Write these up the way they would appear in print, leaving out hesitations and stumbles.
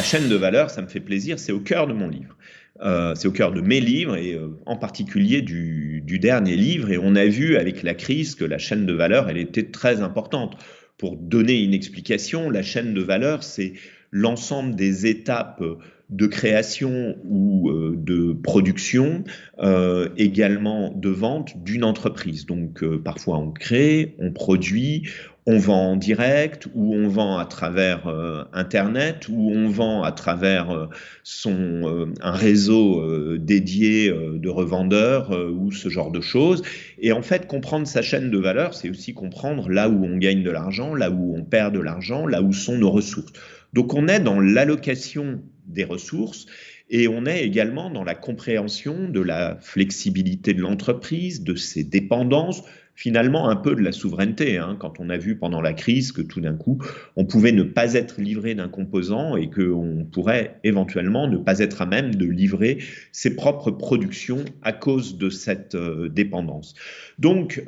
chaîne de valeur, ça me fait plaisir, c'est au cœur de mon livre. C'est au cœur de mes livres et en particulier du dernier livre. Et on a vu avec la crise que la chaîne de valeur, elle était très importante. Pour donner une explication, la chaîne de valeur, c'est l'ensemble des étapes de création ou de production, également de vente d'une entreprise. Donc parfois on crée, on produit, on vend en direct, ou on vend à travers Internet, ou on vend à travers un réseau dédié de revendeurs ou ce genre de choses. Et en fait, comprendre sa chaîne de valeur, c'est aussi comprendre là où on gagne de l'argent, là où on perd de l'argent, là où sont nos ressources. Donc on est dans l'allocation des ressources et on est également dans la compréhension de la flexibilité de l'entreprise, de ses dépendances, finalement un peu de la souveraineté, hein, quand on a vu pendant la crise que tout d'un coup, on pouvait ne pas être livré d'un composant et qu'on pourrait éventuellement ne pas être à même de livrer ses propres productions à cause de cette dépendance. Donc,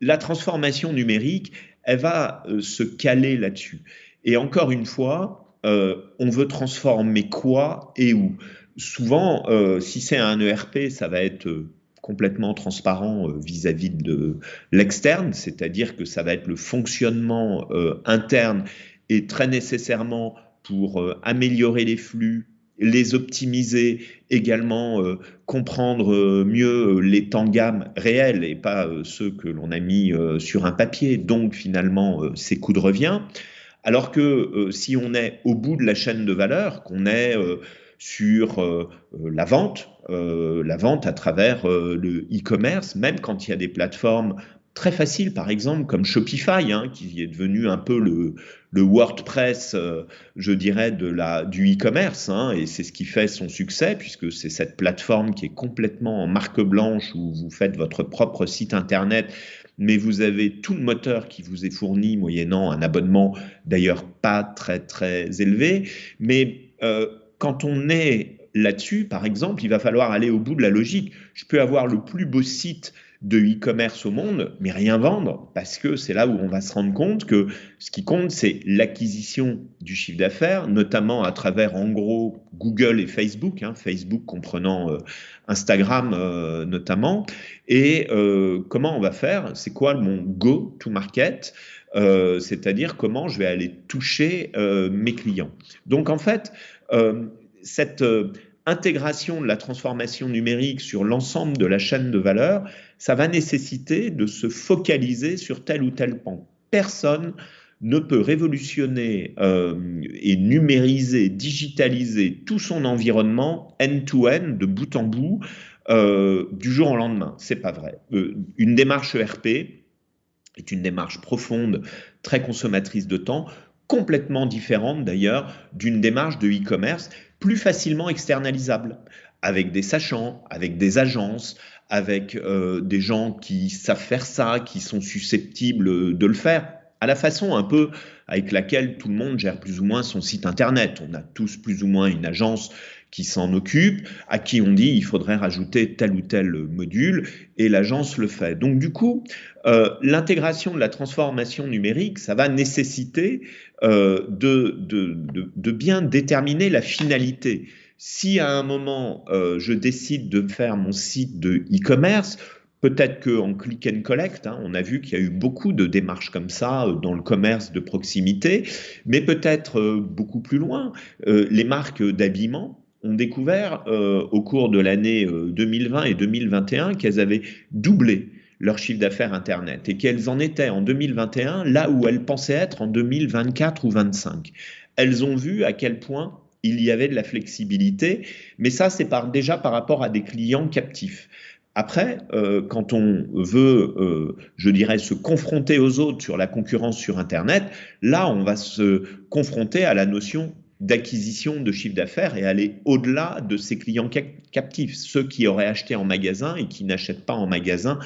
la transformation numérique, elle va se caler là-dessus. Et encore une fois, on veut transformer quoi et où? Souvent, si c'est un ERP, ça va être complètement transparent vis-à-vis de l'externe, c'est-à-dire que ça va être le fonctionnement interne et très nécessairement pour améliorer les flux, les optimiser, également comprendre mieux les temps gamme réels et pas ceux que l'on a mis sur un papier, donc finalement ces coûts de revient. Alors que si on est au bout de la chaîne de valeur, qu'on est sur la vente à travers le e-commerce, même quand il y a des plateformes très faciles, par exemple, comme Shopify, hein, qui est devenu un peu le WordPress, je dirais, du e-commerce, hein, et c'est ce qui fait son succès, puisque c'est cette plateforme qui est complètement en marque blanche, où vous faites votre propre site Internet, mais vous avez tout le moteur qui vous est fourni moyennant un abonnement, d'ailleurs pas très très élevé, mais quand on est là-dessus, par exemple, il va falloir aller au bout de la logique. Je peux avoir le plus beau site de e-commerce au monde, mais rien vendre, parce que c'est là où on va se rendre compte que ce qui compte, c'est l'acquisition du chiffre d'affaires, notamment à travers, en gros, Google et Facebook, hein, Facebook comprenant Instagram notamment. Et comment on va faire? C'est quoi mon go-to-market? C'est-à-dire comment je vais aller toucher mes clients. Donc en fait, cette intégration de la transformation numérique sur l'ensemble de la chaîne de valeur, ça va nécessiter de se focaliser sur tel ou tel pan. Personne ne peut révolutionner et numériser, digitaliser tout son environnement end-to-end, de bout en bout, du jour au lendemain. C'est pas vrai. Une démarche ERP est une démarche profonde, très consommatrice de temps, complètement différente d'ailleurs d'une démarche de e-commerce, plus facilement externalisable, avec des sachants, avec des agences, avec des gens qui savent faire ça, qui sont susceptibles de le faire, à la façon un peu avec laquelle tout le monde gère plus ou moins son site internet. On a tous plus ou moins une agence qui s'en occupe, à qui on dit il faudrait rajouter tel ou tel module, et l'agence le fait. Donc du coup, l'intégration de la transformation numérique, ça va nécessiter de bien déterminer la finalité. Si à un moment, je décide de faire mon site de e-commerce, peut-être qu'en click and collect, hein, on a vu qu'il y a eu beaucoup de démarches comme ça dans le commerce de proximité, mais peut-être beaucoup plus loin, les marques d'habillement ont découvert au cours de l'année 2020 et 2021 qu'elles avaient doublé leur chiffre d'affaires Internet et qu'elles en étaient en 2021 là où elles pensaient être en 2024 ou 2025. Elles ont vu à quel point il y avait de la flexibilité, mais ça c'est déjà par rapport à des clients captifs. Après, quand on veut, je dirais, se confronter aux autres sur la concurrence sur Internet, là, on va se confronter à la notion d'acquisition de chiffre d'affaires et aller au-delà de ces clients captifs, ceux qui auraient acheté en magasin et qui n'achètent pas en magasin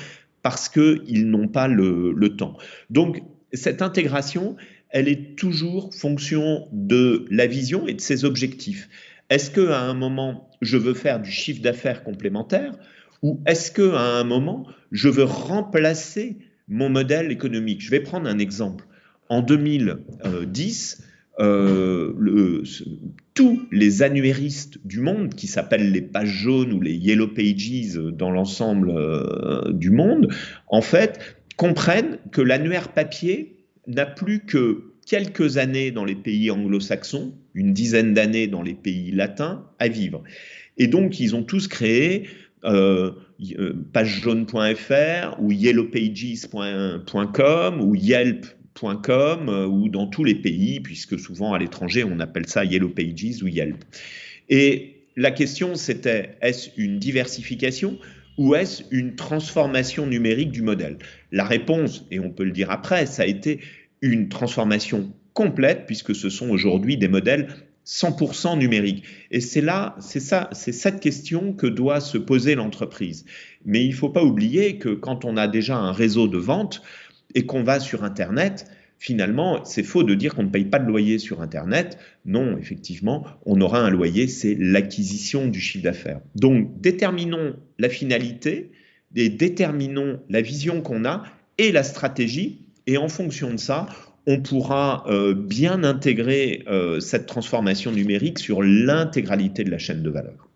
parce qu'ils n'ont pas le temps. Donc, cette intégration, elle est toujours fonction de la vision et de ses objectifs. Est-ce qu'à un moment, je veux faire du chiffre d'affaires complémentaire ou est-ce qu'à un moment, je veux remplacer mon modèle économique? Je vais prendre un exemple. En 2010, tous les annuaristes du monde, qui s'appellent les pages jaunes ou les Yellow Pages dans l'ensemble du monde, en fait, comprennent que l'annuaire papier n'a plus que quelques années dans les pays anglo-saxons, une dizaine d'années dans les pays latins à vivre. Et donc, ils ont tous créé pagejaune.fr ou yellowpages.com ou Yelp.com ou dans tous les pays, puisque souvent à l'étranger, on appelle ça Yellow Pages ou Yelp. Et la question, c'était, est-ce une diversification ou est-ce une transformation numérique du modèle? La réponse, et on peut le dire après, ça a été une transformation complète, puisque ce sont aujourd'hui des modèles 100% numériques. Et c'est cette question que doit se poser l'entreprise. Mais il ne faut pas oublier que quand on a déjà un réseau de vente et qu'on va sur Internet, finalement, c'est faux de dire qu'on ne paye pas de loyer sur Internet. Non, effectivement, on aura un loyer, c'est l'acquisition du chiffre d'affaires. Donc, déterminons la finalité et déterminons la vision qu'on a et la stratégie. Et en fonction de ça, on pourra bien intégrer cette transformation numérique sur l'intégralité de la chaîne de valeur.